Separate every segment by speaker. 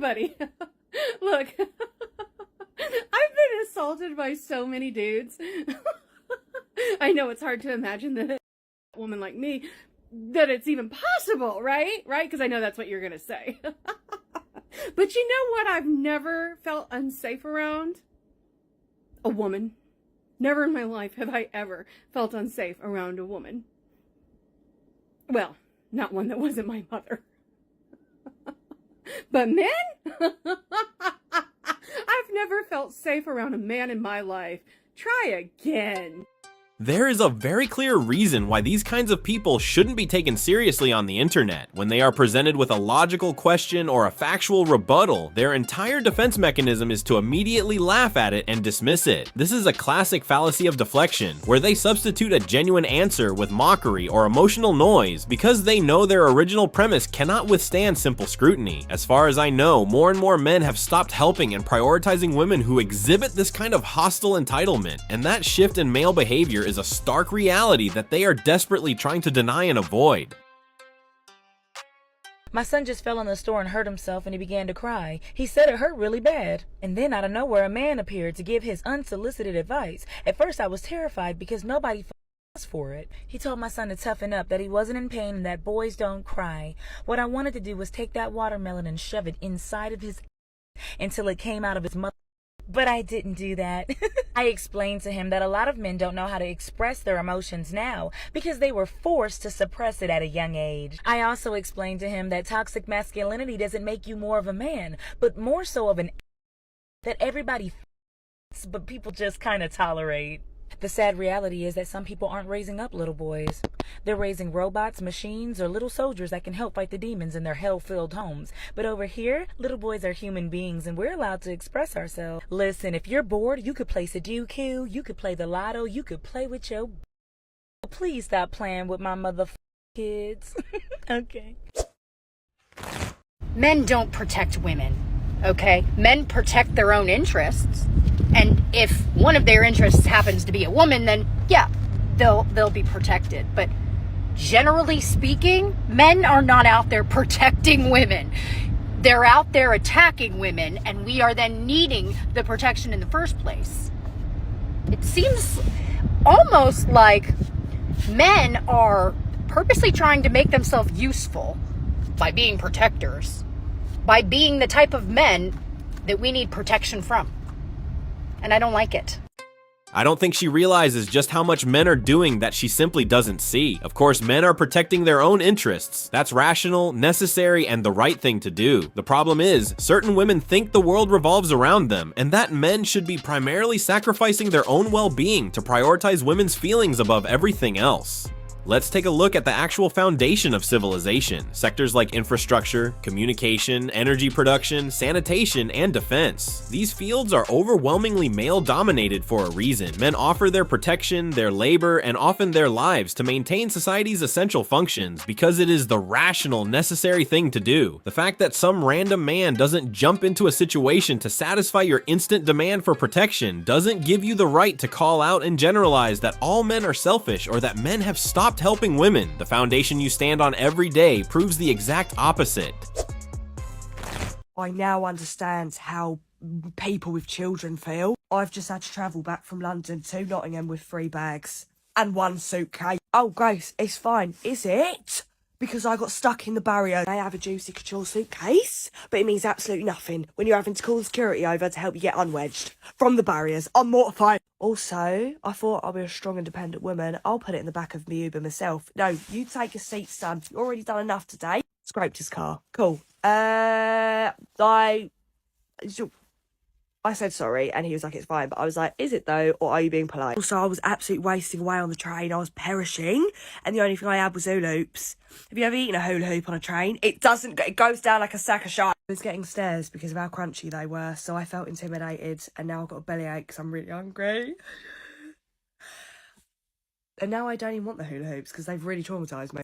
Speaker 1: anybody. Look, I've been assaulted by so many dudes. I know it's hard to imagine that a woman like me, that it's even possible, right? Right? Because I know that's what you're going to say. But you know what I've never felt unsafe around? A woman. Never in my life have I ever felt unsafe around a woman. Well, not one that wasn't my mother. But men? I've never felt safe around a man in my life. Try again.
Speaker 2: There is a very clear reason why these kinds of people shouldn't be taken seriously on the internet. When they are presented with a logical question or a factual rebuttal, their entire defense mechanism is to immediately laugh at it and dismiss it. This is a classic fallacy of deflection, where they substitute a genuine answer with mockery or emotional noise because they know their original premise cannot withstand simple scrutiny. As far as I know, more and more men have stopped helping and prioritizing women who exhibit this kind of hostile entitlement, and that shift in male behavior is a stark reality that they are desperately trying to deny and avoid.
Speaker 3: My son just fell in the store and hurt himself and he began to cry. He said it hurt really bad. And then out of nowhere a man appeared to give his unsolicited advice. At first I was terrified because nobody asked for it. He told my son to toughen up, that he wasn't in pain and that boys don't cry. What I wanted to do was take that watermelon and shove it inside of his until it came out of his mouth. But I didn't do that. I explained to him that a lot of men don't know how to express their emotions now because they were forced to suppress it at a young age. I also explained to him that toxic masculinity doesn't make you more of a man, but more so of an that everybody but people just kind of tolerate. The sad reality is that some people aren't raising up little boys. They're raising robots, machines, or little soldiers that can help fight the demons in their hell-filled homes. But over here, little boys are human beings and we're allowed to express ourselves. Listen, if you're bored, you could play Sudoku, you could play the lotto, you could play with your... Please stop playing with my kids. Okay.
Speaker 4: Men don't protect women, okay? Men protect their own interests. And if one of their interests happens to be a woman, then yeah, they'll be protected. But generally speaking, men are not out there protecting women. They're out there attacking women, and we are then needing the protection in the first place. It seems almost like men are purposely trying to make themselves useful by being protectors, by being the type of men that we need protection from. And I don't like it.
Speaker 2: I don't think she realizes just how much men are doing that she simply doesn't see. Of course, men are protecting their own interests. That's rational, necessary, and the right thing to do. The problem is, certain women think the world revolves around them, and that men should be primarily sacrificing their own well-being to prioritize women's feelings above everything else. Let's take a look at the actual foundation of civilization. Sectors like infrastructure, communication, energy production, sanitation, and defense. These fields are overwhelmingly male-dominated for a reason. Men offer their protection, their labor, and often their lives to maintain society's essential functions because it is the rational, necessary thing to do. The fact that some random man doesn't jump into a situation to satisfy your instant demand for protection doesn't give you the right to call out and generalize that all men are selfish or that men have stopped helping women. The foundation you stand on every day proves the exact opposite.
Speaker 5: I now understand how people with children feel. I've just had to travel back from London to Nottingham with 3 bags and 1 suitcase. Oh, Grace, it's fine. Is it? Because I got stuck in the barrier. They have a juicy couture suitcase, but it means absolutely nothing when you're having to call the security over to help you get unwedged from the barriers. I'm mortified. Also, I thought I'll be a strong, independent woman. I'll put it in the back of my Uber myself. No, you take a seat, son. You've already done enough today. Scraped his car. Cool. I said sorry, and he was like, it's fine. But I was like, is it though, or are you being polite? Also, I was absolutely wasting away on the train. I was perishing, and the only thing I had was hula hoops. Have you ever eaten a hula hoop on a train? It goes down like a sack of shite. I was getting stares because of how crunchy they were, so I felt intimidated, and now I've got a bellyache because I'm really hungry. And now I don't even want the hula hoops because they've really traumatised me.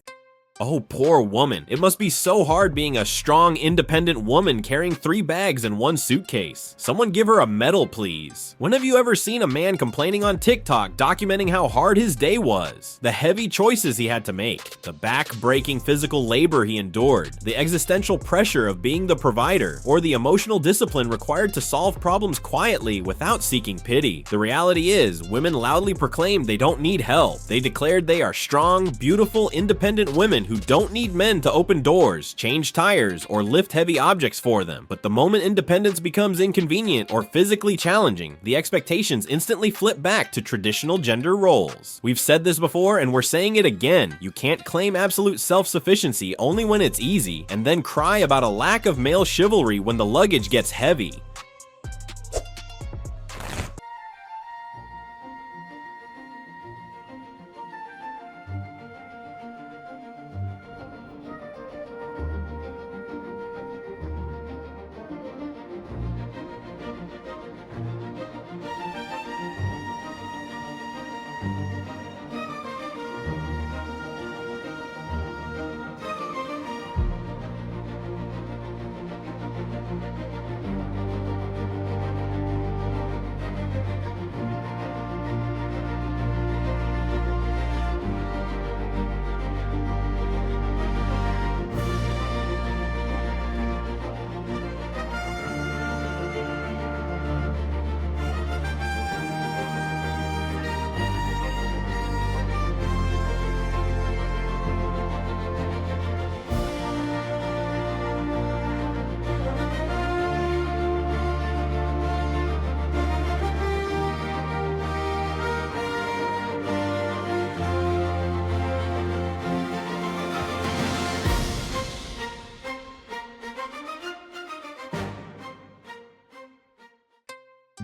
Speaker 2: Oh, poor woman. It must be so hard being a strong, independent woman carrying 3 bags in 1 suitcase. Someone give her a medal, please. When have you ever seen a man complaining on TikTok documenting how hard his day was? The heavy choices he had to make, the back-breaking physical labor he endured, the existential pressure of being the provider, or the emotional discipline required to solve problems quietly without seeking pity. The reality is, women loudly proclaimed they don't need help. They declared they are strong, beautiful, independent women who don't need men to open doors, change tires, or lift heavy objects for them. But the moment independence becomes inconvenient or physically challenging, the expectations instantly flip back to traditional gender roles. We've said this before and we're saying it again. You can't claim absolute self-sufficiency only when it's easy, and then cry about a lack of male chivalry when the luggage gets heavy.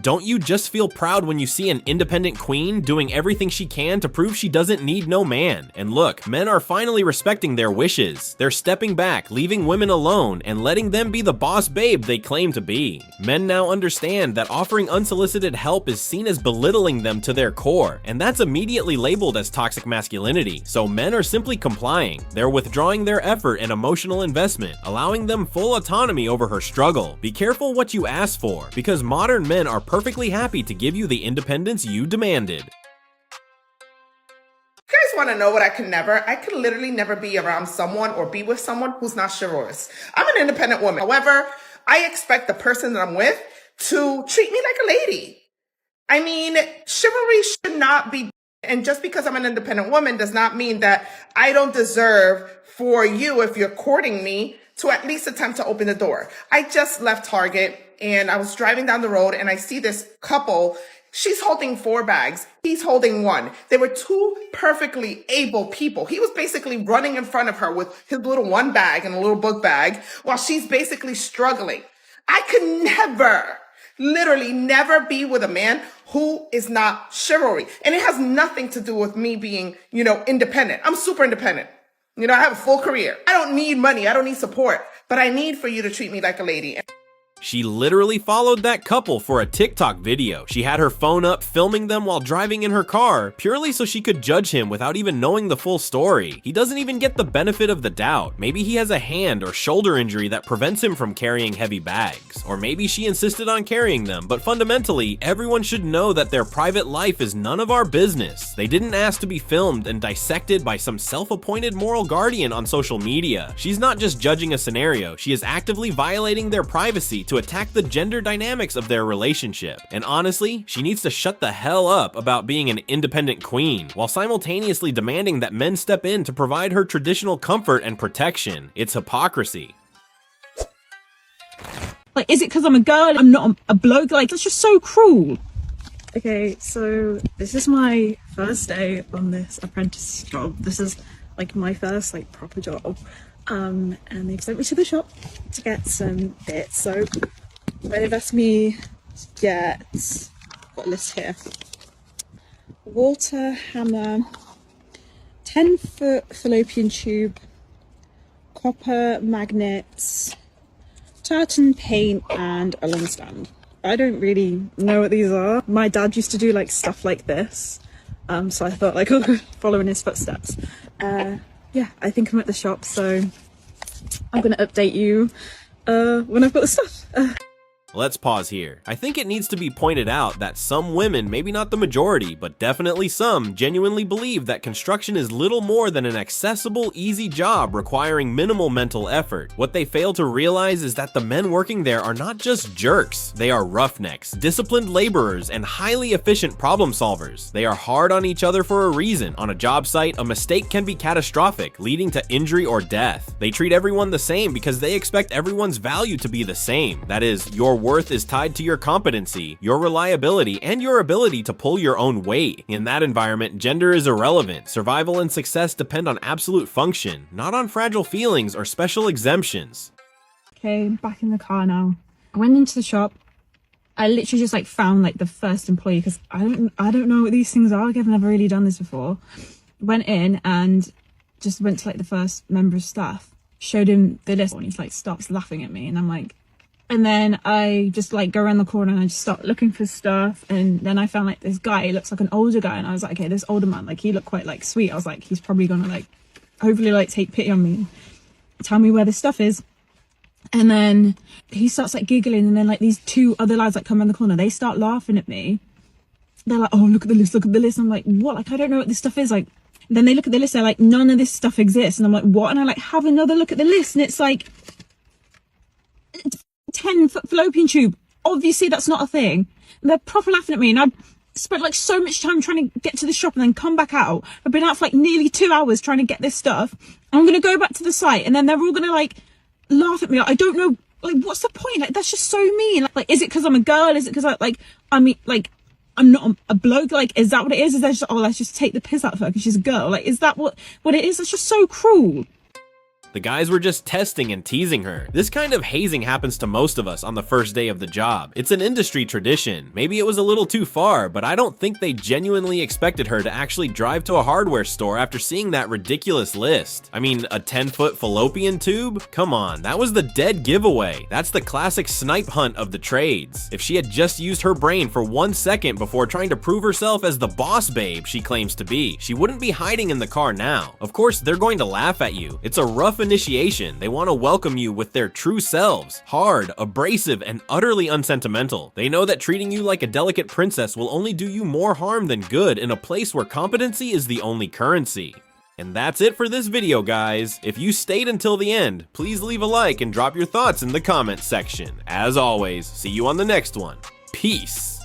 Speaker 2: Don't you just feel proud when you see an independent queen doing everything she can to prove she doesn't need no man? And look, men are finally respecting their wishes. They're stepping back, leaving women alone, and letting them be the boss babe they claim to be. Men now understand that offering unsolicited help is seen as belittling them to their core, and that's immediately labeled as toxic masculinity. So men are simply complying. They're withdrawing their effort and emotional investment, allowing them full autonomy over her struggle. Be careful what you ask for, because modern men are perfectly happy to give you the independence you demanded.
Speaker 6: You guys want to know what I could literally never be around someone or be with someone who's not chivalrous. I'm an independent woman. However, I expect the person that I'm with to treat me like a lady. I mean, chivalry should not be, and just because I'm an independent woman does not mean that I don't deserve for you, if you're courting me, to at least attempt to open the door. I just left Target and I was driving down the road and I see this couple. She's holding 4 bags. He's holding 1. They were 2 perfectly able people. He was basically running in front of her with his little 1 bag and a little book bag while she's basically struggling. I could never, literally never be with a man who is not chivalry. And it has nothing to do with me being, independent. I'm super independent. I have a full career. I don't need money. I don't need support, but I need for you to treat me like a lady.
Speaker 2: She literally followed that couple for a TikTok video. She had her phone up filming them while driving in her car, purely so she could judge him without even knowing the full story. He doesn't even get the benefit of the doubt. Maybe he has a hand or shoulder injury that prevents him from carrying heavy bags. Or maybe she insisted on carrying them, but fundamentally, everyone should know that their private life is none of our business. They didn't ask to be filmed and dissected by some self-appointed moral guardian on social media. She's not just judging a scenario, she is actively violating their privacy to attack the gender dynamics of their relationship. And honestly, she needs to shut the hell up about being an independent queen, while simultaneously demanding that men step in to provide her traditional comfort and protection. It's hypocrisy.
Speaker 7: Like, is it because I'm a girl, I'm not a bloke? Like, that's just so cruel.
Speaker 8: Okay, so this is my first day on this apprentice job. This is like my first proper job. And they've sent me to the shop to get some bits. So they've asked me to get, got a list here, water hammer, 10-foot fallopian tube, copper magnets, tartan paint, and a long stand. I don't really know what these are. My dad used to do stuff like this. So I thought I'll follow in his footsteps. yeah, I think I'm at the shop, so I'm gonna update you when I've got the stuff.
Speaker 2: Let's pause here. I think it needs to be pointed out that some women, maybe not the majority, but definitely some, genuinely believe that construction is little more than an accessible, easy job requiring minimal mental effort. What they fail to realize is that the men working there are not just jerks. They are roughnecks, disciplined laborers, and highly efficient problem solvers. They are hard on each other for a reason. On a job site, a mistake can be catastrophic, leading to injury or death. They treat everyone the same because they expect everyone's value to be the same. That is, your worth is tied to your competency, your reliability, and your ability to pull your own weight. In that environment, gender is irrelevant. Survival and success depend on absolute function, not on fragile feelings or special exemptions.
Speaker 8: Okay, back in the car now. I went into the shop. I literally just like found like the first employee, because I don't know what these things are. Like, I've never really done this before. Went in and just went to like the first member of staff, showed him the list, and he's like starts laughing at me, and I'm like, and then I just like go around the corner and I just start looking for stuff, and then I found like this guy, he looks like an older guy, and I was like, okay, this older man, like he looked quite like sweet. I was like, he's probably gonna like hopefully like take pity on me, tell me where this stuff is. And then he starts like giggling, and then like these two other lads like come around the corner, they start laughing at me. They're like, oh, look at the list, look at the list. I'm like, what? Like, I don't know what this stuff is. Like, then they look at the list, they're like, none of this stuff exists. And I'm like, what? And I like have another look at the list, and it's like 10-foot fallopian tube. Obviously that's not a thing. And they're proper laughing at me, and I've spent like so much time trying to get to the shop and then come back out. I've been out for like nearly 2 hours trying to get this stuff. And I'm gonna go back to the site, and then they're all gonna like laugh at me. Like, I don't know, like, what's the point? Like, that's just so mean. Like is it because I'm a girl? Is it because I mean, like, I'm not a bloke? Like, is that what it is? Is that just, oh, let's just take the piss out of her because she's a girl? Like, is that what it is? That's just so cruel.
Speaker 2: The guys were just testing and teasing her. This kind of hazing happens to most of us on the first day of the job. It's an industry tradition. Maybe it was a little too far, but I don't think they genuinely expected her to actually drive to a hardware store after seeing that ridiculous list. I mean, a 10-foot fallopian tube? Come on, that was the dead giveaway. That's the classic snipe hunt of the trades. If she had just used her brain for 1 second before trying to prove herself as the boss babe she claims to be, she wouldn't be hiding in the car now. Of course, they're going to laugh at you. It's a rough initiation. They want to welcome you with their true selves. Hard, abrasive, and utterly unsentimental. They know that treating you like a delicate princess will only do you more harm than good in a place where competency is the only currency. And that's it for this video, guys. If you stayed until the end, please leave a like and drop your thoughts in the comments section. As always, see you on the next one. Peace.